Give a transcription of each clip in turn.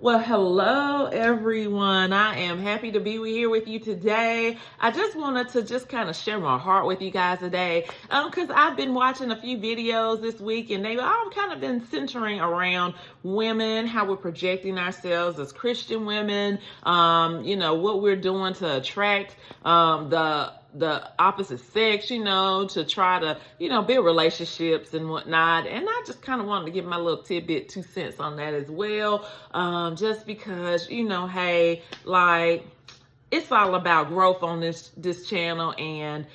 Well, hello everyone. I am happy to be here with you today. I just wanted to just kind of share my heart with you guys today, because I've been watching a few videos this week, and they've all kind of been centering around women, how we're projecting ourselves as Christian women, what we're doing to attract the opposite sex, to try to, build relationships and whatnot. And I just kind of wanted to give my little tidbit 2 cents on that as well. Just because, hey, like, it's all about growth on this channel, and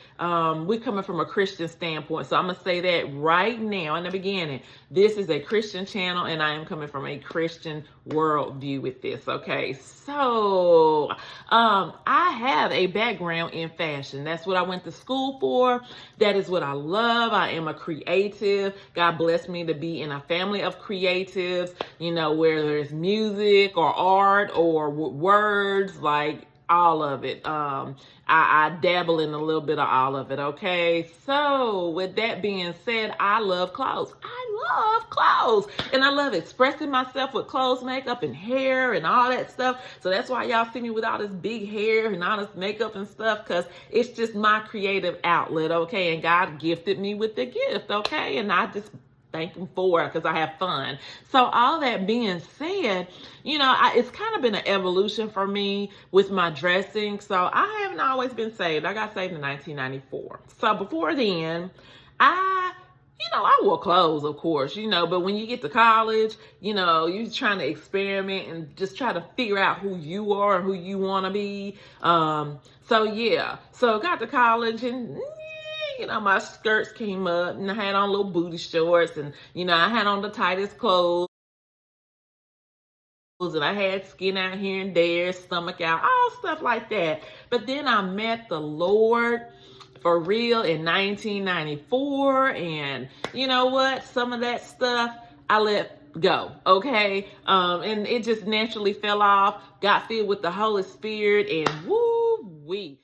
we're coming from a Christian standpoint. So I'm gonna say that right now in the beginning. This is a Christian channel, and I am coming from a Christian worldview with this. Okay, so I have a background in fashion. That's what I went to school for. That is what I love. I am a creative. God blessed me to be in a family of creatives. Where there's music or art or words, like all of it. I dabble in a little bit of all of it. Okay, so with that being said, I love clothes. I love clothes, and I love expressing myself with clothes, makeup, and hair and all that stuff. So that's why y'all see me with all this big hair and all this makeup and stuff, because it's just my creative outlet. Okay, and God gifted me with the gift. Okay, and I just thank him for it because I have fun. So all that being said, it's kind of been an evolution for me with my dressing. So I haven't always been saved. I got saved in 1994. So before then, I wore clothes, of course, but when you get to college, you're trying to experiment and just try to figure out who you are and who you want to be. So got to college, and my skirts came up, and I had on little booty shorts, and, I had on the tightest clothes, and I had skin out here and there, stomach out, all stuff like that. But then I met the Lord for real in 1994, and you know what? Some of that stuff I let go, okay? And it just naturally fell off, got filled with the Holy Spirit, and woo-wee.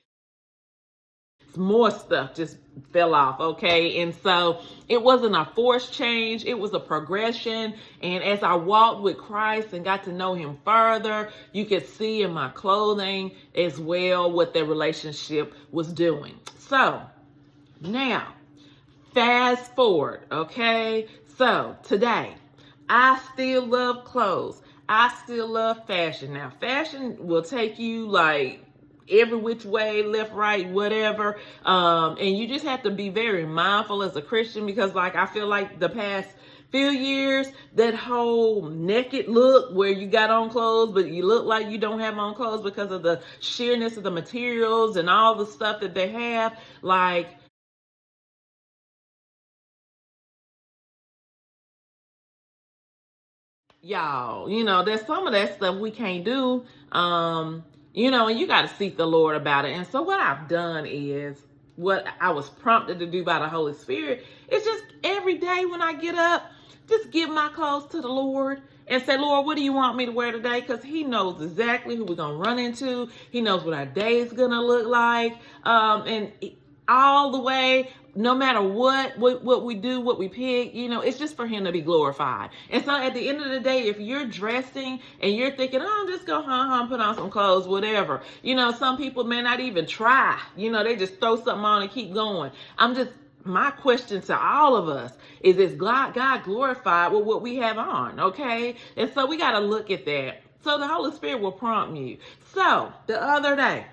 More stuff just fell off, okay? And so it wasn't a forced change, it was a progression. And as I walked with Christ and got to know him further, you could see in my clothing as well what the relationship was doing. So now, fast forward, okay? So today, I still love clothes. I still love fashion. Now, fashion will take you like every which way, left, right, whatever. And you just have to be very mindful as a Christian, because like I feel like the past few years, that whole naked look where you got on clothes but you look like you don't have on clothes because of the sheerness of the materials and all the stuff that they have, like, y'all, there's some of that stuff we can't do. And you got to seek the Lord about it. And so what I've done is, what I was prompted to do by the Holy Spirit is just every day when I get up, just give my clothes to the Lord and say, Lord, what do you want me to wear today? Because he knows exactly who we're going to run into. He knows what our day is going to look like. And all the way, no matter what we do, what we pick, it's just for him to be glorified. And so at the end of the day, if you're dressing and you're thinking, oh, I'm just go home, put on some clothes, whatever, some people may not even try, they just throw something on and keep going. My question to all of us is God glorified with what we have on, okay? And so we got to look at that. So the Holy Spirit will prompt you. So the other day,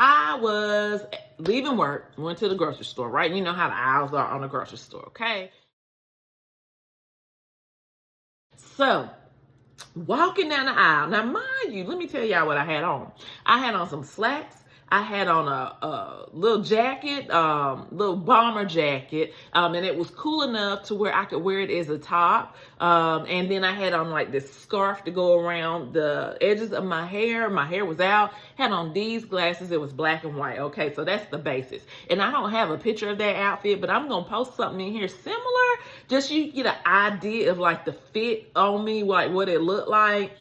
I was leaving work, went to the grocery store, right? You know how the aisles are on the grocery store, okay? So, walking down the aisle. Now, mind you, let me tell y'all what I had on. I had on some slacks. I had on a little jacket, little bomber jacket, and it was cool enough to where I could wear it as a top. And then I had on like this scarf to go around the edges of my hair. My hair was out. Had on these glasses. It was black and white. Okay, so that's the basis. And I don't have a picture of that outfit, but I'm gonna post something in here similar, just so you get an idea of like the fit on me, like what it looked like.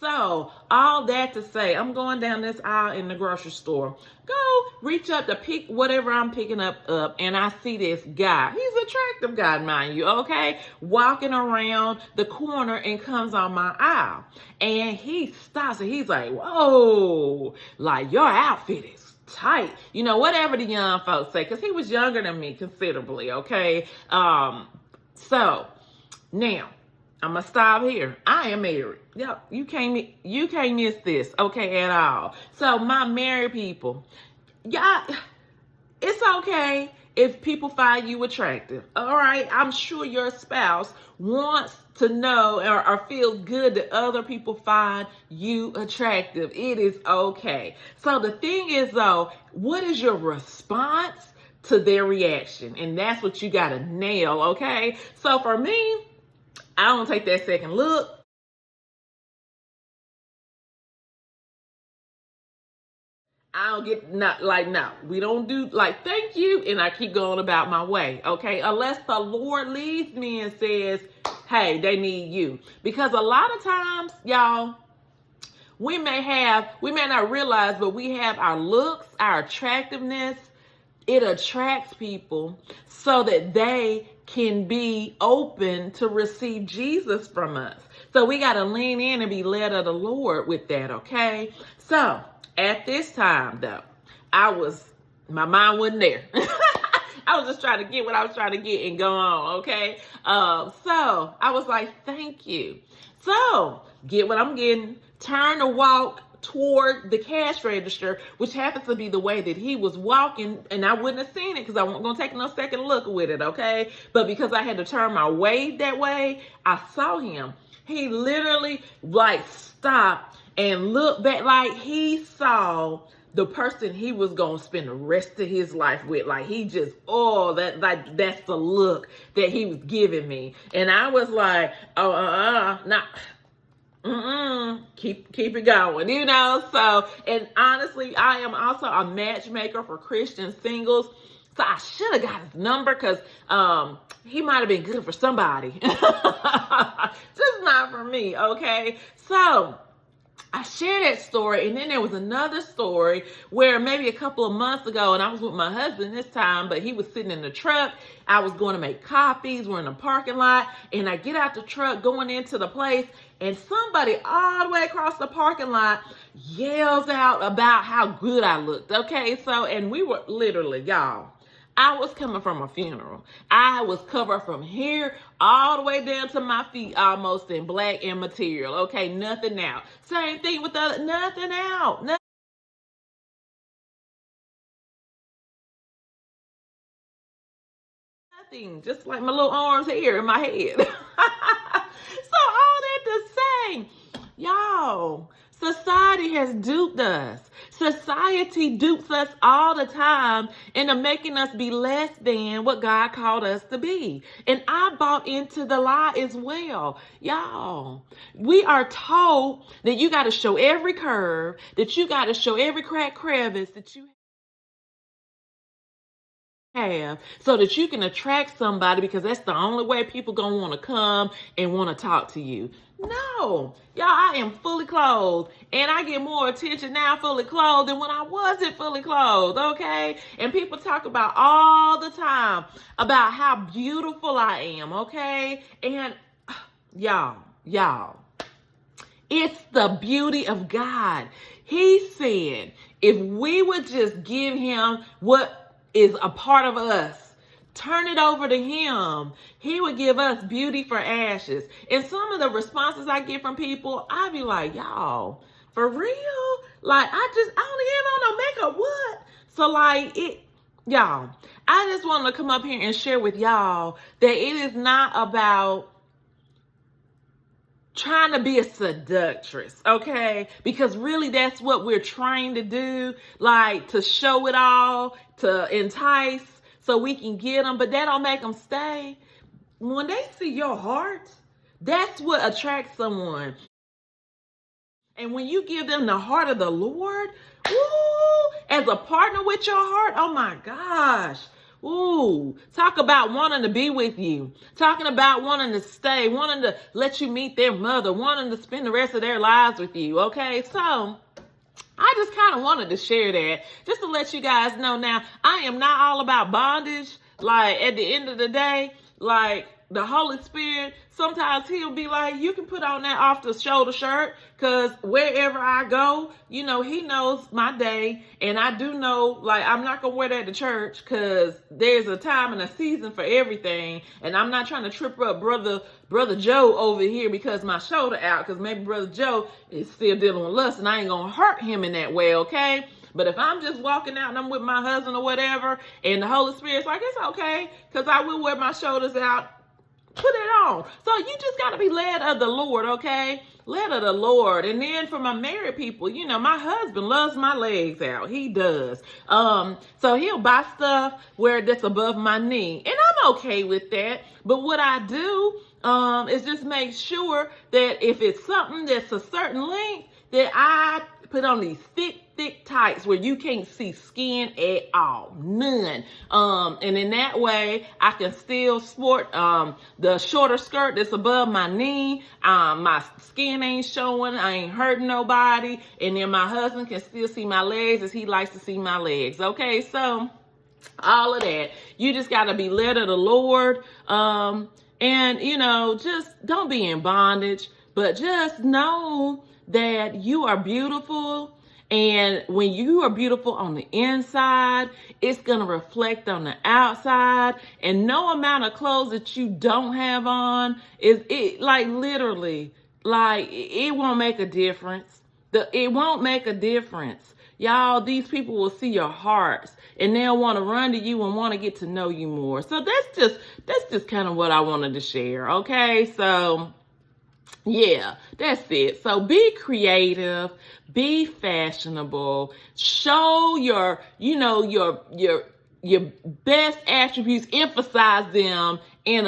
So, all that to say, I'm going down this aisle in the grocery store. Go reach up to pick whatever I'm picking up, and I see this guy. He's an attractive guy, mind you, okay? Walking around the corner and comes on my aisle. And he stops and he's like, whoa, like your outfit is tight. You know, whatever the young folks say, because he was younger than me considerably, okay? So, now, I'm gonna stop here. I am married. Yep, you can't miss this, okay, at all. So my married people, yeah, it's okay if people find you attractive. All right, I'm sure your spouse wants to know or feels good that other people find you attractive. It is okay. So the thing is though, what is your response to their reaction? And that's what you gotta nail, okay? So for me, I don't take that second look. I don't get no, we don't do like thank you, and I keep going about my way, okay? Unless the Lord leads me and says, hey, they need you. Because a lot of times, y'all, we may not realize, but we have our looks, our attractiveness. It attracts people so that they can be open to receive Jesus from us. So we got to lean in and be led of the Lord with that, okay? So at this time, though, my mind wasn't there. I was just trying to get what I was trying to get and go on, okay? So I was like, thank you. So get what I'm getting, turn to walk toward the cash register, which happens to be the way that he was walking, and I wouldn't have seen it because I wasn't going to take no second look with it, okay? But because I had to turn my way that way, I saw him. He literally like stopped and looked back like he saw the person he was going to spend the rest of his life with. Like he just, that's the look that he was giving me. And I was like, keep it going, you know? So, and honestly, I am also a matchmaker for Christian singles. So I should have got his number because he might have been good for somebody. Just not for me, okay? So I shared that story, and then there was another story where maybe a couple of months ago, and I was with my husband this time, but he was sitting in the truck. I was going to make copies. We're in the parking lot, and I get out the truck going into the place, and somebody all the way across the parking lot yells out about how good I looked, okay? So, and we were literally, y'all, I was coming from a funeral. I was covered from here all the way down to my feet, almost in black and material. Okay, nothing out. Same thing with nothing out. Nothing. Just like my little arms here in my head. So all that to say, y'all, society has duped us. Society dupes us all the time into making us be less than what God called us to be. And I bought into the lie as well. Y'all, we are told that you got to show every curve, that you got to show every crack crevice that you have so that you can attract somebody, because that's the only way people gonna want to come and want to talk to you. No, y'all, I am fully clothed, and I get more attention now fully clothed than when I wasn't fully clothed, okay? And people talk about all the time about how beautiful I am, okay? And y'all, it's the beauty of God. He said if we would just give him what is a part of us, turn it over to him, he would give us beauty for ashes. And some of the responses I get from people, I be like, y'all, for real? Like, I don't even have on no makeup, what? So like, y'all, I just want to come up here and share with y'all that it is not about trying to be a seductress, okay? Because really that's what we're trying to do, like to show it all, to entice so we can get them, but that don't make them stay. When they see your heart, that's what attracts someone. And when you give them the heart of the Lord, woo, as a partner with your heart, oh my gosh, Ooh, talk about wanting to be with you, talking about wanting to stay, wanting to let you meet their mother, wanting to spend the rest of their lives with you. Okay, so I just kind of wanted to share that just to let you guys know. Now, I am not all about bondage. Like, at the end of the day, like, the Holy Spirit, sometimes he'll be like, you can put on that off the shoulder shirt, because wherever I go, you know, he knows my day. And I do know, like, I'm not going to wear that to church, because there's a time and a season for everything. And I'm not trying to trip up Brother Joe over here because my shoulder out, because maybe Brother Joe is still dealing with lust and I ain't going to hurt him in that way, okay? But if I'm just walking out and I'm with my husband or whatever, and the Holy Spirit's like, it's okay, because I will wear my shoulders out, put it on. So you just got to be led of the Lord, okay? Led of the Lord. And then for my married people, you know, my husband loves my legs out. He does. So he'll buy stuff where that's above my knee. And I'm okay with that. But what I do is just make sure that if it's something that's a certain length, that I put on these thick tights where you can't see skin at all, none. And in that way, I can still sport the shorter skirt that's above my knee. My skin ain't showing, I ain't hurting nobody, and then my husband can still see my legs as he likes to see my legs. Okay, so all of that, you just got to be led of the Lord, and you know, just don't be in bondage, but just know that you are beautiful. And when you are beautiful on the inside, it's going to reflect on the outside. And no amount of clothes that you don't have on like literally, like it won't make a difference. It won't make a difference. Y'all, these people will see your hearts and they'll want to run to you and want to get to know you more. So that's just kind of what I wanted to share. Okay. So yeah, that's it. So be creative, be fashionable, show your best attributes, emphasize them in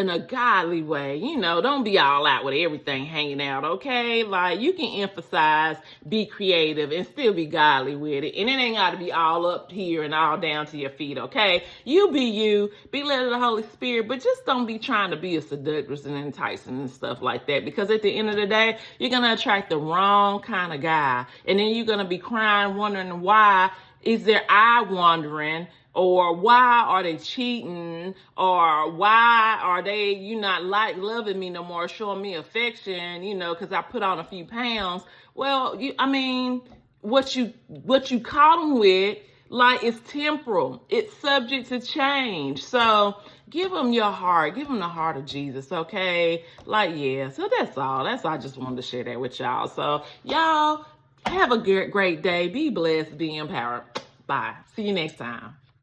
a godly way. You know, don't be all out with everything hanging out, okay? Like, you can emphasize, be creative, and still be godly with it. And it ain't got to be all up here and all down to your feet, okay? You, be led of the Holy Spirit, but just don't be trying to be a seductress and enticing and stuff like that, because at the end of the day, you're going to attract the wrong kind of guy. And then you're going to be crying, wondering why is their eye wandering, or why are they cheating, or why are they, you not loving me no more, showing me affection, you know, because I put on a few pounds. Well, what you caught them with, like, it's temporal. It's subject to change. So give them your heart. Give them the heart of Jesus, okay? Like, yeah. So that's all. I just wanted to share that with y'all. So y'all have a great day. Be blessed. Be empowered. Bye. See you next time.